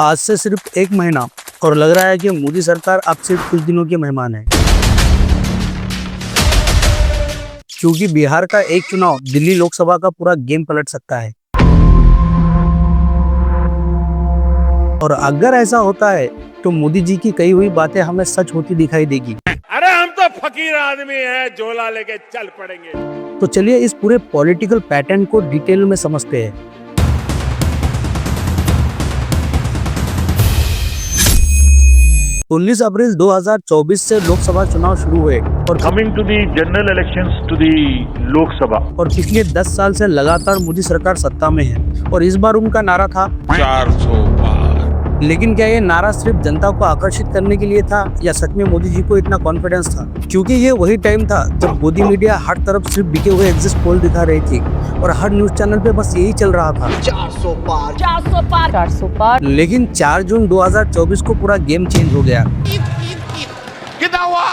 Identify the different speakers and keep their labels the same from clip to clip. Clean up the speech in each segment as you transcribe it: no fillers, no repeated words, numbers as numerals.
Speaker 1: आज से सिर्फ एक महीना और लग रहा है कि मोदी सरकार अब सिर्फ कुछ दिनों की मेहमान है, क्योंकि बिहार का एक चुनाव दिल्ली लोकसभा का पूरा गेम पलट सकता है। और अगर ऐसा होता है तो मोदी जी की कही हुई बातें हमें सच होती दिखाई देगी।
Speaker 2: अरे हम तो फकीर आदमी हैं, झोला लेके चल पड़ेंगे।
Speaker 1: तो चलिए इस पूरे पॉलिटिकल पैटर्न को डिटेल में समझते हैं। 19 अप्रैल 2024 से लोकसभा चुनाव शुरू हुए और
Speaker 3: coming to the general elections to the Lok Sabha,
Speaker 1: और पिछले 10 साल से लगातार मोदी सरकार सत्ता में है। और इस बार उनका नारा था
Speaker 2: 400 पार।
Speaker 1: लेकिन क्या ये नारा सिर्फ जनता को आकर्षित करने के लिए था या सच में मोदी जी को इतना कॉन्फिडेंस था? क्योंकि ये वही टाइम था जब मोदी मीडिया हर तरफ सिर्फ बिके हुए एग्जिट पोल दिखा रही थी और हर न्यूज चैनल पे बस यही चल रहा था,
Speaker 4: 400 पार 400 पार 400 पार।
Speaker 1: लेकिन 4 जून 2024 को पूरा गेम चेंज हो गया।
Speaker 2: कितना हुआ?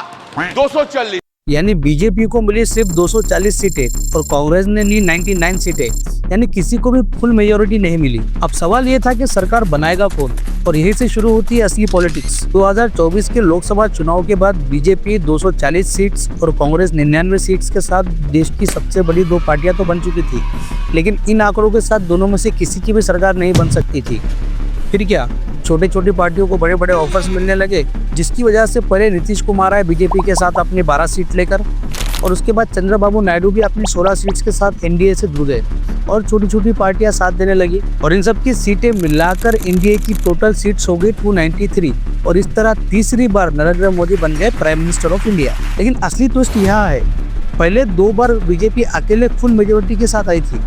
Speaker 2: 240।
Speaker 1: यानी बीजेपी को मिली सिर्फ 240 सीटें और कांग्रेस ने ली 99 सीटें, यानी किसी को भी फुल मेजोरिटी नहीं मिली। अब सवाल ये था कि सरकार बनाएगा कौन, और यही से शुरू होती है असली पॉलिटिक्स। 2024 के लोकसभा चुनाव के बाद बीजेपी 240 सीट्स और कांग्रेस 99 सीट्स के साथ देश की सबसे बड़ी 2 पार्टियां तो बन चुकी थी, लेकिन इन आंकड़ों के साथ दोनों में से किसी की भी सरकार नहीं बन सकती थी। फिर क्या, छोटी छोटी पार्टियों को बड़े बड़े ऑफर्स मिलने लगे, जिसकी वजह से पहले नीतीश कुमार आए बीजेपी के साथ अपनी 12 सीट लेकर, और उसके बाद चंद्रबाबू नायडू भी अपनी 16 सीट्स के साथ एनडीए से जुड़ गए और छोटी छोटी पार्टियां साथ देने लगी, और इन सब की सीटें मिलाकर एनडीए की टोटल सीट्स हो गई 293। और इस तरह तीसरी बार नरेंद्र मोदी बन गए प्राइम मिनिस्टर ऑफ इंडिया। लेकिन असली ट्विस्ट यहाँ है, पहले 2 बार बीजेपी अकेले फुल मेजोरिटी के साथ आई थी,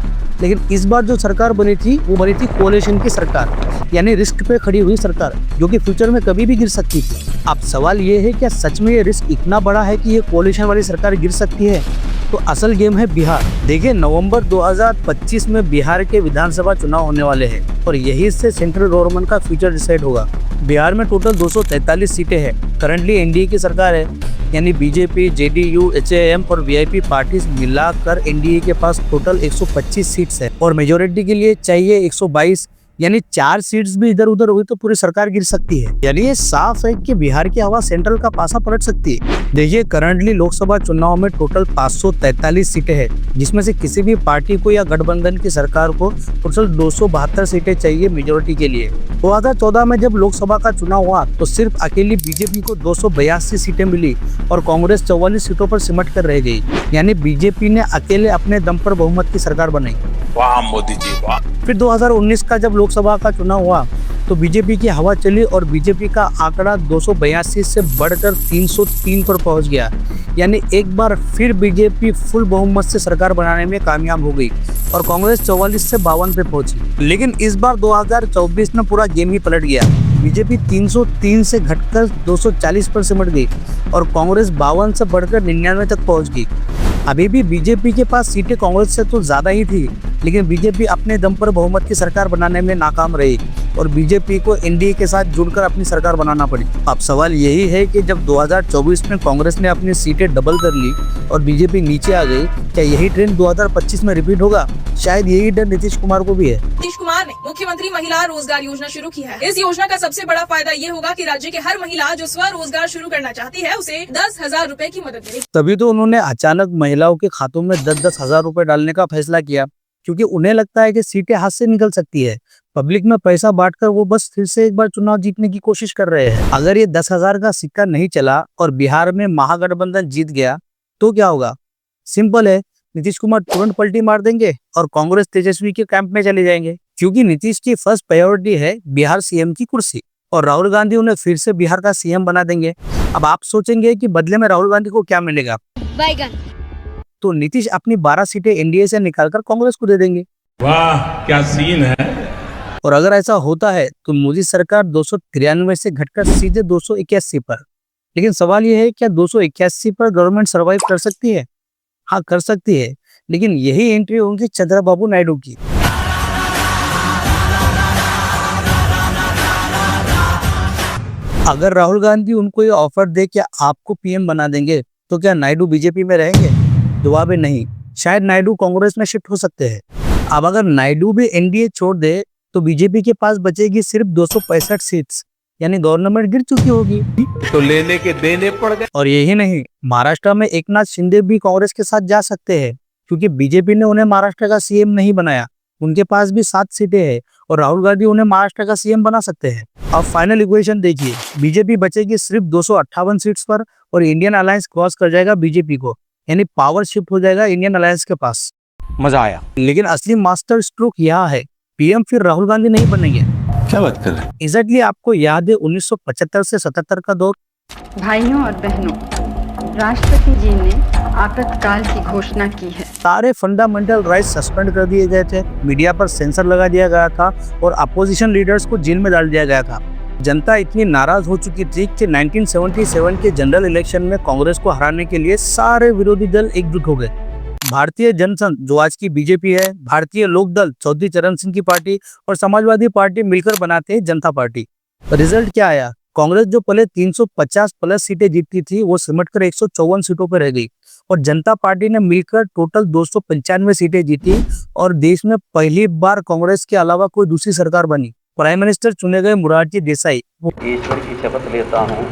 Speaker 1: लेकिन इस बार जो सरकार बनी थी वो बनी थी कोalition की सरकार, यानी रिस्क पे खड़ी हुई सरकार, जो कि फ्यूचर में कभी भी गिर सकती थी। अब सवाल ये है, क्या सच में ये रिस्क इतना बड़ा है कि ये कोalition वाली सरकार गिर सकती है? तो असल गेम है बिहार। देखिए, नवंबर 2025 में बिहार के विधानसभा चुनाव होने वाले हैं और यही से सेंट्रल गवर्नमेंट का फ्यूचर डिसाइड होगा। बिहार में टोटल 243 सीटें हैं। करंटली एनडीए की सरकार है, यानी बीजेपी, जेडीयू, एचएएम और वीआईपी पार्टीज मिलाकर एनडीए के पास टोटल 125 सीट्स है और मेजोरिटी के लिए चाहिए 122, यानी 4 सीट्स भी इधर उधर हुई तो पूरी सरकार गिर सकती है। यानी ये साफ है कि बिहार की हवा सेंट्रल का पासा पलट सकती है। देखिए, करंटली लोकसभा चुनाव में टोटल 543 सीटें हैं, जिसमें से किसी भी पार्टी को या गठबंधन की सरकार को टोटल 272 सीटें चाहिए मेजोरिटी के लिए। 2014 में जब लोकसभा का चुनाव हुआ तो सिर्फ अकेली बीजेपी को 282 सीटें मिली और कांग्रेस 44 सीटों पर सिमट कर रह गई, यानी बीजेपी ने अकेले अपने दम पर बहुमत की सरकार बनाई।
Speaker 2: वाह मोदी जी वाह।
Speaker 1: फिर 2019 का जब लोकसभा का चुनाव हुआ तो बीजेपी की हवा चली और बीजेपी का आंकड़ा 282 से बढ़कर 303 पर पहुंच गया, यानी एक बार फिर बीजेपी फुल बहुमत से सरकार बनाने में कामयाब हो गई और कांग्रेस 44 से 52 पे पहुंची। लेकिन इस बार 2024 में पूरा गेम ही पलट गया। बीजेपी 303 से घटकर 240 पर सिमट गई और कांग्रेस 52 से बढ़कर 99 तक पहुंच गई। अभी भी बीजेपी के पास सीटें कांग्रेस से तो ज्यादा ही थी, लेकिन बीजेपी अपने दम पर बहुमत की सरकार बनाने में नाकाम रही और बीजेपी को एनडीए के साथ जुड़कर अपनी सरकार बनाना पड़ी। अब सवाल यही है कि जब 2024 में कांग्रेस ने अपनी सीटें डबल कर ली और बीजेपी नीचे आ गई, क्या यही ट्रेंड 2025 में रिपीट होगा? शायद यही डर नीतीश कुमार को भी है।
Speaker 5: नीतीश कुमार ने मुख्यमंत्री महिला रोजगार योजना शुरू की है। इस योजना का सबसे बड़ा फायदा ये होगा कि राज्य के हर महिला जो स्वरोजगार शुरू करना चाहती है उसे 10,000 रूपए की मदद मिलेगी।
Speaker 1: तभी तो उन्होंने अचानक महिलाओं के खातों में 10-10 हजार रूपए डालने का फैसला किया, क्योंकि उन्हें लगता है कि सीटें हाथ से निकल सकती है। पब्लिक में पैसा बांटकर वो बस फिर से एक बार चुनाव जीतने की कोशिश कर रहे हैं। अगर ये 10,000 का सिक्का नहीं चला और बिहार में महागठबंधन जीत गया तो क्या होगा? सिंपल है, नीतीश कुमार तुरंत पलटी मार देंगे और कांग्रेस तेजस्वी के कैंप में चले जाएंगे, क्योंकि नीतीश की फर्स्ट प्रायोरिटी है बिहार सीएम की कुर्सी और राहुल गांधी उन्हें फिर से बिहार का सीएम बना देंगे। अब आप सोचेंगे कि बदले में राहुल गांधी को क्या मिलेगा?
Speaker 5: बैगन।
Speaker 1: तो नीतीश अपनी 12 सीटें एनडीए से निकालकर कांग्रेस को दे देंगे।
Speaker 2: वाह क्या सीन है।
Speaker 1: और अगर ऐसा होता है तो मोदी सरकार 293 से घटकर सीधे 281 पर। लेकिन सवाल यह है, क्या 281 पर गवर्नमेंट सर्वाइव कर सकती है? हाँ, कर सकती है, लेकिन यही एंट्री होगी चंद्रबाबू नायडू की। अगर राहुल गांधी उनको ये ऑफर दे कि आपको पीएम बना देंगे, तो क्या नायडू बीजेपी में रहेंगे? जवाब है नहीं। शायद नायडू कांग्रेस में शिफ्ट हो सकते हैं। अब अगर नायडू भी एनडीए छोड़ दे तो बीजेपी के पास बचेगी सिर्फ 265 सीट्स, यानी गवर्नमेंट गिर चुकी होगी।
Speaker 2: तो लेने के देने पड़ गए।
Speaker 1: और यही नहीं, महाराष्ट्र में एकनाथ शिंदे भी कांग्रेस के साथ जा सकते हैं, क्योंकि बीजेपी ने उन्हें महाराष्ट्र का सीएम नहीं बनाया। उनके पास भी 7 सीटें हैं और राहुल गांधी उन्हें महाराष्ट्र का सीएम बना सकते हैं। अब फाइनल इक्वेशन देखिए, बीजेपी बचेगी सिर्फ 258 सीट्स पर और इंडियन अलायंस क्रॉस कर जाएगा बीजेपी को, यानी पावर शिफ्ट हो जाएगा इंडियन अलायंस के पास।
Speaker 2: मजा आया।
Speaker 1: लेकिन असली मास्टर स्ट्रोक यहाँ है, पीएम फिर राहुल गांधी नहीं बनेंगे।
Speaker 2: क्या बात कर रहे हैं?
Speaker 1: एग्जैक्टली आपको याद है 1975 से 77 का दौर।
Speaker 6: भाइयों और बहनों, राष्ट्रपति जी ने आपातकाल की घोषणा की है।
Speaker 1: सारे फंडामेंटल राइट्स सस्पेंड कर दिए गए थे, मीडिया पर सेंसर लगा दिया गया था और अपोजिशन लीडर्स को जेल में डाल दिया गया था। जनता इतनी नाराज हो चुकी थी कि 1977 के जनरल इलेक्शन में कांग्रेस को हराने के लिए सारे विरोधी दल एकजुट हो गए। भारतीय जनसंघ, जो आज की बीजेपी है, भारतीय लोक दल, चौधरी चरण सिंह की पार्टी और समाजवादी पार्टी मिलकर बनाते हैं जनता पार्टी। रिजल्ट क्या आया? कांग्रेस जो पहले 350 प्लस सीटें जीतती थी, वो सिमटकर 154 सीटों पर रह गई और जनता पार्टी ने मिलकर टोटल 295 सीटें जीती और देश में पहली बार कांग्रेस के अलावा कोई दूसरी सरकार बनी। प्राइम मिनिस्टर चुने गए मोरारजी देसाई।
Speaker 7: ईश्वर की शपथ लेता हूँ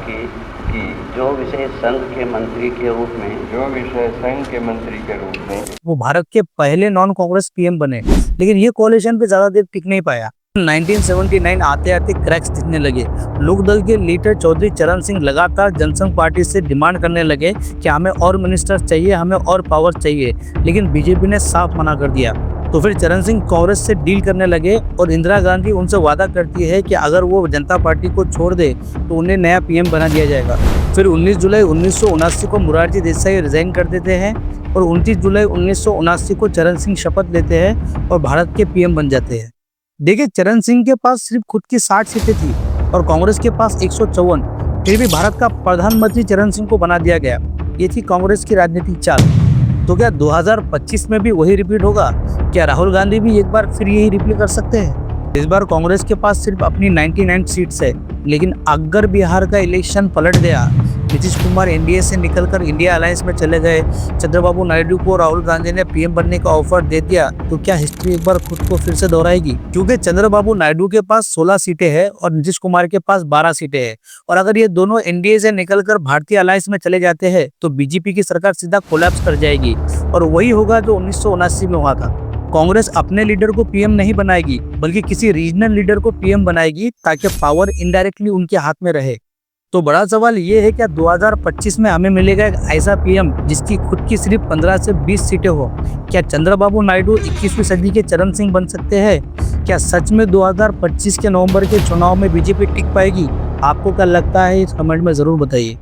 Speaker 7: कि जो विषय संघ के मंत्री के रूप में
Speaker 1: वो भारत के पहले नॉन कांग्रेस पीएम बने, लेकिन ये कोalition पे ज्यादा देर टिक नहीं पाया। 1979 आते आते क्रैक्स दिखने लगे। लोक दल के लीडर चौधरी चरण सिंह लगातार जनसंघ पार्टी से डिमांड करने लगे कि हमें और मिनिस्टर्स चाहिए, हमें और पावर चाहिए, लेकिन बीजेपी ने साफ मना कर दिया। तो फिर चरण सिंह कांग्रेस से डील करने लगे और इंदिरा गांधी उनसे वादा करती है कि अगर वो जनता पार्टी को छोड़ दे तो उन्हें नया पीएम बना दिया जाएगा। फिर 19 जुलाई 1979 को मोरारजी देसाई रिजाइन कर देते हैं और 29 जुलाई 1979 को चरण सिंह शपथ लेते हैं और भारत के पीएम बन जाते हैं। देखिए, चरण सिंह के पास सिर्फ खुद की 60 सीटें थी और कांग्रेस के पास 154, फिर भी भारत का प्रधानमंत्री चरण सिंह को बना दिया गया। ये थी कांग्रेस की राजनीतिक चाल। तो क्या 2025 में भी वही रिपीट होगा? क्या राहुल गांधी भी एक बार फिर यही रिपीट कर सकते हैं? इस बार कांग्रेस के पास सिर्फ अपनी 99 सीट्स है, लेकिन अगर बिहार का इलेक्शन पलट गया, नीतीश कुमार एनडीए से निकलकर इंडिया अलायंस में चले गए, चंद्रबाबू नायडू को राहुल गांधी ने पीएम बनने का ऑफर दे दिया, तो क्या हिस्ट्री एक बार खुद को फिर से दोहराएगी? क्योंकि चंद्रबाबू नायडू के पास 16 सीटें हैं और नीतीश कुमार के पास 12 सीटें हैं और अगर ये दोनों एनडीए से निकलकर भारतीय अलायंस में चले जाते हैं तो बीजेपी की सरकार सीधा कोलैप्स कर जाएगी और वही होगा जो 1979 में हुआ था। कांग्रेस अपने लीडर को पीएम नहीं बनाएगी, बल्कि किसी रीजनल लीडर को पीएम बनाएगी ताकि पावर इनडायरेक्टली उनके हाथ में रहे। तो बड़ा सवाल ये है, क्या 2025 में हमें मिलेगा एक ऐसा पीएम जिसकी खुद की सिर्फ 15 से 20 सीटें हो? क्या चंद्रबाबू नायडू 21वीं सदी के चरण सिंह बन सकते हैं? क्या सच में 2025 के नवंबर के चुनाव में बीजेपी टिक पाएगी? आपको क्या लगता है, इस कमेंट में जरूर बताइए।